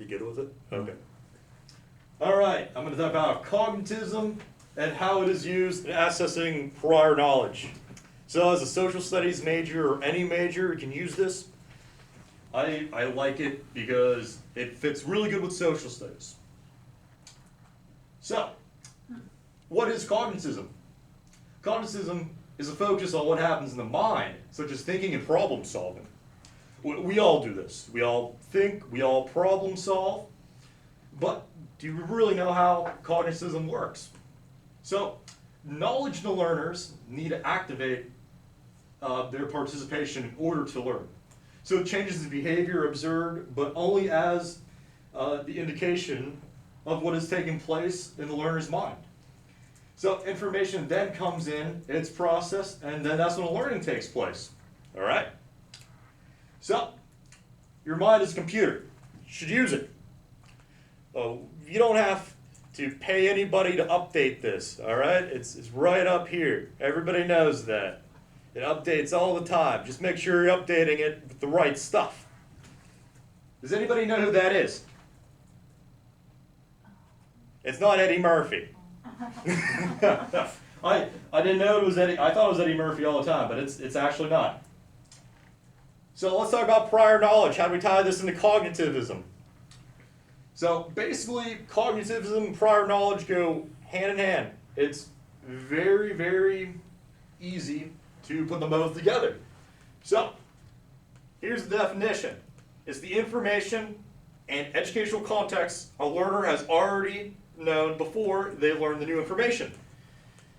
You good with it? Okay. All right, I'm going to talk about cognitism and how it is used in accessing prior knowledge. So as a social studies major or any major, you can use this. I like it because it fits really good with social studies. So, what is cognitism? Cognitism is a focus on what happens in the mind, such as thinking and problem solving. We all do this. We all think, we all problem solve, but do you really know how cognitism works? So, knowledge learners need to activate their participation in order to learn. So changes in behavior observed, but only as the indication of what is taking place in the learner's mind. So information then comes in, it's processed, and then that's when the learning takes place. All right? So, your mind is a computer. You should use it. You don't have to pay anybody to update this, all right? It's right up here. Everybody knows that. It updates all the time. Just make sure you're updating it with the right stuff. Does anybody know who that is? It's not Eddie Murphy. I didn't know it was Eddie. I thought it was Eddie Murphy all the time, but it's actually not. So let's talk about prior knowledge. How do we tie this into cognitivism? So basically, cognitivism and prior knowledge go hand in hand. It's very, very easy to put them both together. So, here's the definition. It's the information and educational context a learner has already known before they learn the new information.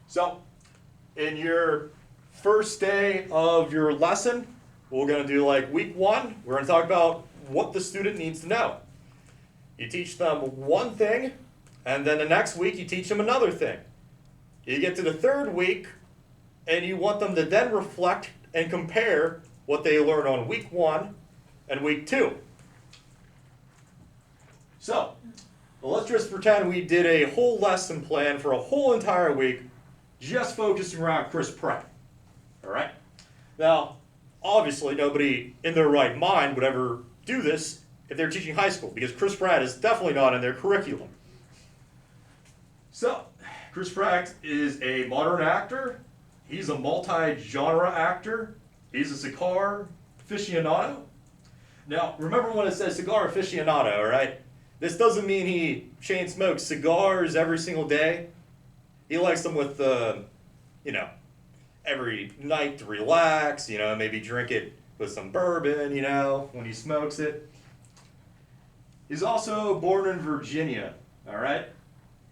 So, in your first day of your lesson, we're going to do like week 1, we're going to talk about what the student needs to know. You teach them one thing, and then the next week you teach them another thing. You get to the third week, and you want them to then reflect and compare what they learned on week 1 and week 2. So, let's just pretend we did a whole lesson plan for a whole entire week, just focusing around Chris Pratt. All right? Now, obviously, nobody in their right mind would ever do this if they're teaching high school, because Chris Pratt is definitely not in their curriculum. So, Chris Pratt is a modern actor. He's a multi-genre actor. He's a cigar aficionado. Now, remember when it says cigar aficionado, all right? This doesn't mean he chain smokes cigars every single day. He likes them with, every night to relax, maybe drink it with some bourbon, when he smokes it. He's also born in Virginia, all right?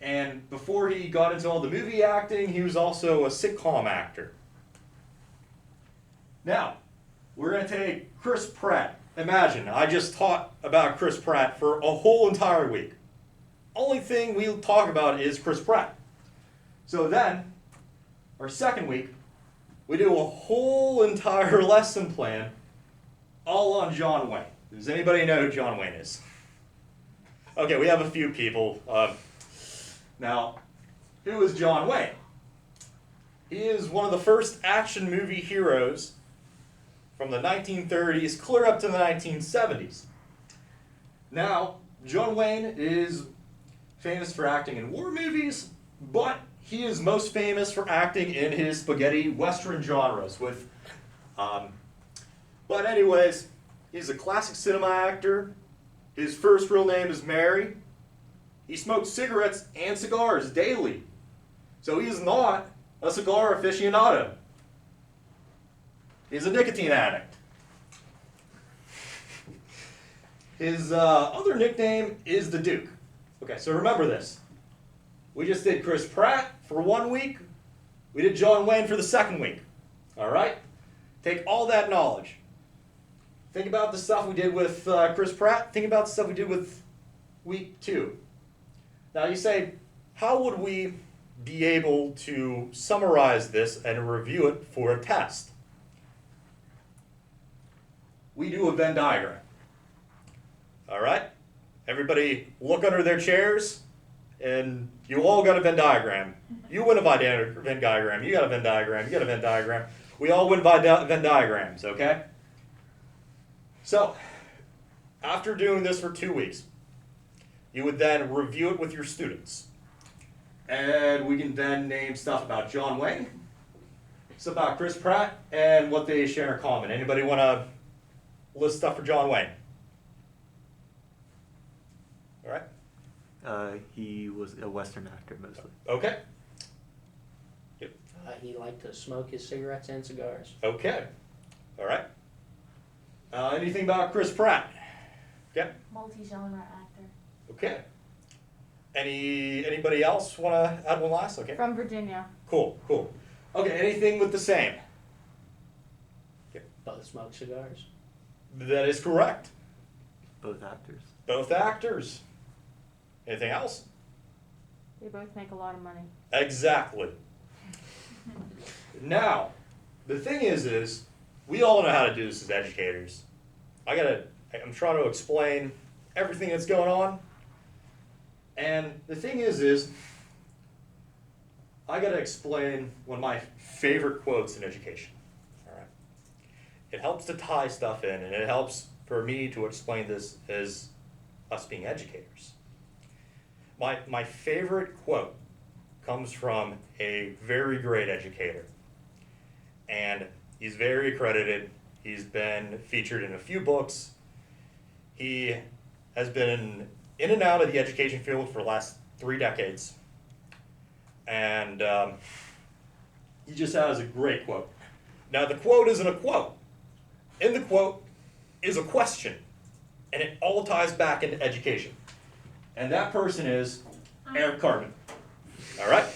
And before he got into all the movie acting, he was also a sitcom actor. Now, we're going to take Chris Pratt. Imagine, I just taught about Chris Pratt for a whole entire week. Only thing we'll talk about is Chris Pratt. So then, our second week, we do a whole entire lesson plan all on John Wayne. Does anybody know who John Wayne is? Okay, we have a few people. Now, who is John Wayne? He is one of the first action movie heroes from the 1930s clear up to the 1970s. Now, John Wayne is famous for acting in war movies, but he is most famous for acting in his spaghetti western genres but anyways, he's a classic cinema actor. His first real name is Mary. He smokes cigarettes and cigars daily. So he is not a cigar aficionado. He's a nicotine addict. His other nickname is the Duke. Okay, so remember this. We just did Chris Pratt for 1 week. We did John Wayne for the second week. All right? Take all that knowledge. Think about the stuff we did with Chris Pratt. Think about the stuff we did with week 2. Now you say, how would we be able to summarize this and review it for a test? We do a Venn diagram. All right? Everybody look under their chairs, and you all got a Venn diagram. You win a Venn diagram. You got a Venn diagram. You got a Venn diagram. We all win Venn diagrams, okay? So, after doing this for 2 weeks, You would then review it with your students. And we can then name stuff about John Wayne, stuff about Chris Pratt, and what they share in common. Anybody want to list stuff for John Wayne? All right. He was a Western actor mostly. Okay. He liked to smoke his cigarettes and cigars. Okay. All right. Anything about Chris Pratt? Okay. Multi-genre actor. Okay. Anybody else want to add one last? Okay. From Virginia. Cool. Okay. Anything with the same? Okay. Both smoke cigars. That is correct. Both actors. Both actors. Anything else? They both make a lot of money. Exactly. Now, the thing is we all know how to do this as educators. I'm trying to explain everything that's going on. And the thing is I gotta explain one of my favorite quotes in education. All right. It helps to tie stuff in, and it helps for me to explain this as us being educators. My favorite quote comes from a very great educator. And he's very accredited. He's been featured in a few books. He has been in and out of the education field for the last 3 decades. And he just has a great quote. Now, the quote isn't a quote. In the quote is a question. And it all ties back into education. And that person is Eric Cartman. All right?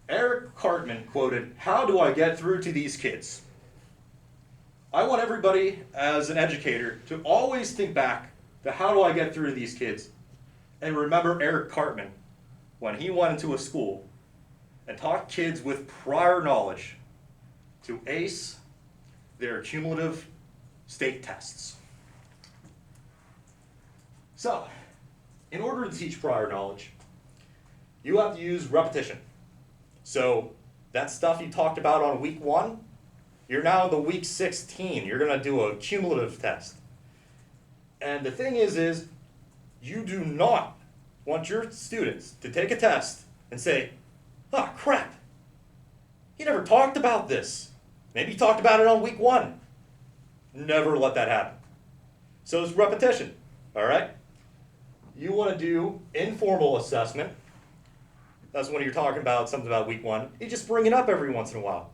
Eric Cartman quoted, "How do I get through to these kids?" I want everybody, as an educator, to always think back to how do I get through to these kids, and remember Eric Cartman when he went into a school and taught kids with prior knowledge to ace their cumulative state tests. So, in order to teach prior knowledge, you have to use repetition. So that stuff you talked about on week 1, you're now in the week 16. You're going to do a cumulative test. And the thing is you do not want your students to take a test and say, "Oh, crap, he never talked about this. Maybe he talked about it on week 1. Never let that happen. So it's repetition, all right? You want to do informal assessment. That's when you're talking about something about week 1. You just bring it up every once in a while.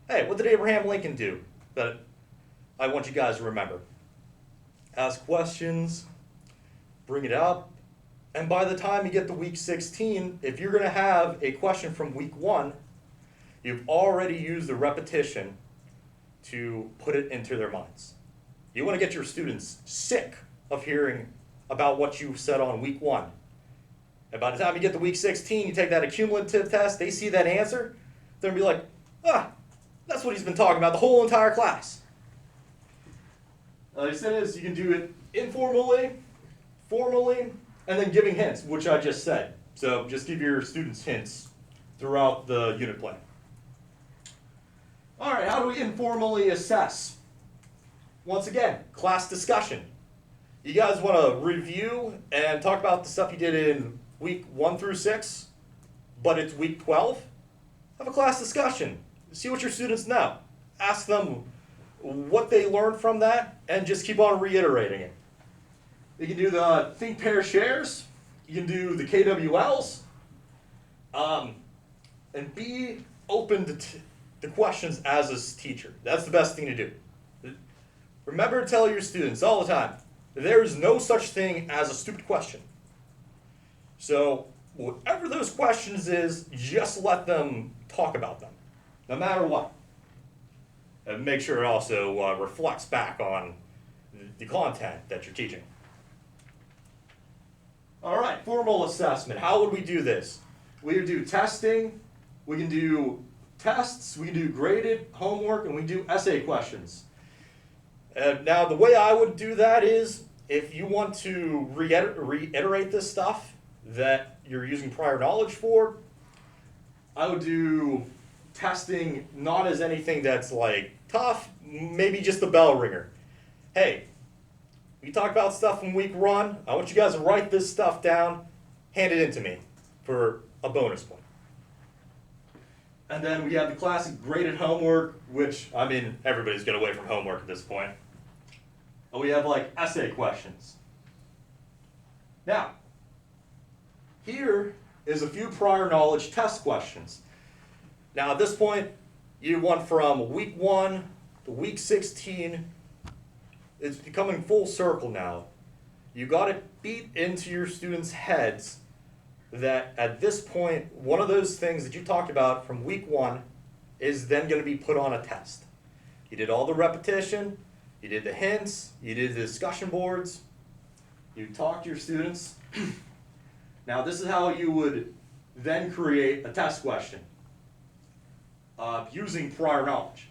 Hey, what did Abraham Lincoln do that I want you guys to remember? Ask questions, bring it up, and by the time you get to week 16, if you're going to have a question from week 1, you've already used the repetition to put it into their minds. You want to get your students sick of hearing about what you said on week 1. And by the time you get to week 16, you take that accumulative test, they see that answer, they're going to be like, that's what he's been talking about the whole entire class. Like I said, you can do it informally, formally, and then giving hints, which I just said. So just give your students hints throughout the unit plan. All right, how do we informally assess? Once again, class discussion. You guys want to review and talk about the stuff you did in week 1 through 6, but it's week 12? Have a class discussion. See what your students know. Ask them what they learned from that, and just keep on reiterating it. You can do the think, pair, shares. You can do the KWLs. And be open to questions as a teacher. That's the best thing to do. Remember to tell your students all the time, there is no such thing as a stupid question. So whatever those questions is, just let them talk about them, no matter what. And make sure it also reflects back on the content that you're teaching. All right, formal assessment. How would we do this? We would do testing, we can do tests, we can do graded homework, and we do essay questions. Now, the way I would do that is, if you want to reiterate this stuff that you're using prior knowledge for, I would do testing not as anything that's like tough, maybe just the bell ringer. Hey, we talk about stuff from week one. I want you guys to write this stuff down, hand it in to me for a bonus point. And then we have the classic graded homework, which, I mean, everybody's got away from homework at this point. And we have like essay questions. Now, here is a few prior knowledge test questions. Now at this point, you went from week 1 to week 16. It's becoming full circle now. You got to beat into your students' heads that at this point, one of those things that you talked about from week 1 is then going to be put on a test. You did all the repetition, you did the hints, you did the discussion boards, you talked to your students. Now this is how you would then create a test question using prior knowledge.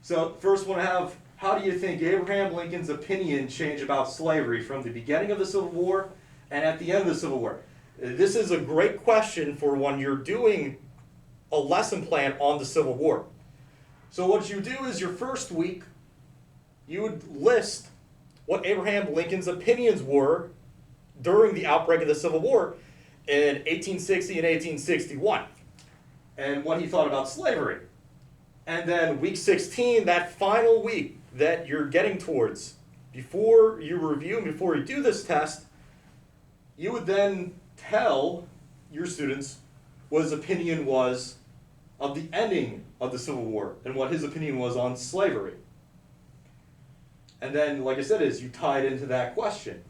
So first one I have, how do you think Abraham Lincoln's opinion changed about slavery from the beginning of the Civil War and at the end of the Civil War? This is a great question for when you're doing a lesson plan on the Civil War. So what you do is your first week, you would list what Abraham Lincoln's opinions were during the outbreak of the Civil War in 1860 and 1861, and what he thought about slavery. And then week 16, that final week that you're getting towards, before you review and before you do this test, you would then tell your students what his opinion was of the ending of the Civil War and what his opinion was on slavery. And then, like I said, is you tie it into that question.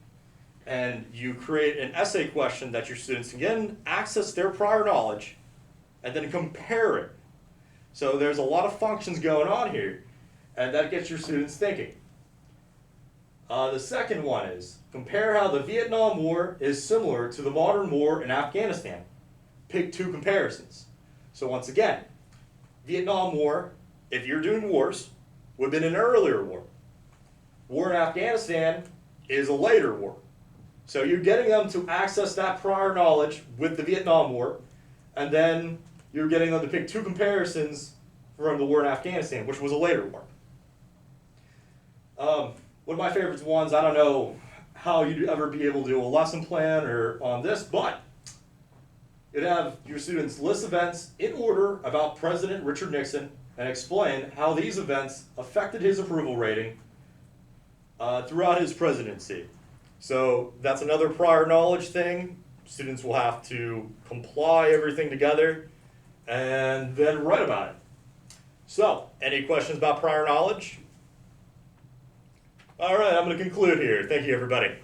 And you create an essay question that your students can again access their prior knowledge and then compare it. So there's a lot of functions going on here, and that gets your students thinking. The second one is compare how the Vietnam War is similar to the modern war in Afghanistan. Pick 2 comparisons. So once again, Vietnam War, if you're doing wars, would have been an earlier war. War in Afghanistan is a later war. So you're getting them to access that prior knowledge with the Vietnam War, and then you're getting them to pick 2 comparisons from the war in Afghanistan, which was a later war. One of my favorite ones, I don't know how you'd ever be able to do a lesson plan or on this, but you'd have your students list events in order about President Richard Nixon and explain how these events affected his approval rating throughout his presidency. So that's another prior knowledge thing. Students will have to comply everything together and then write about it. So, any questions about prior knowledge? All right, I'm going to conclude here. Thank you, everybody.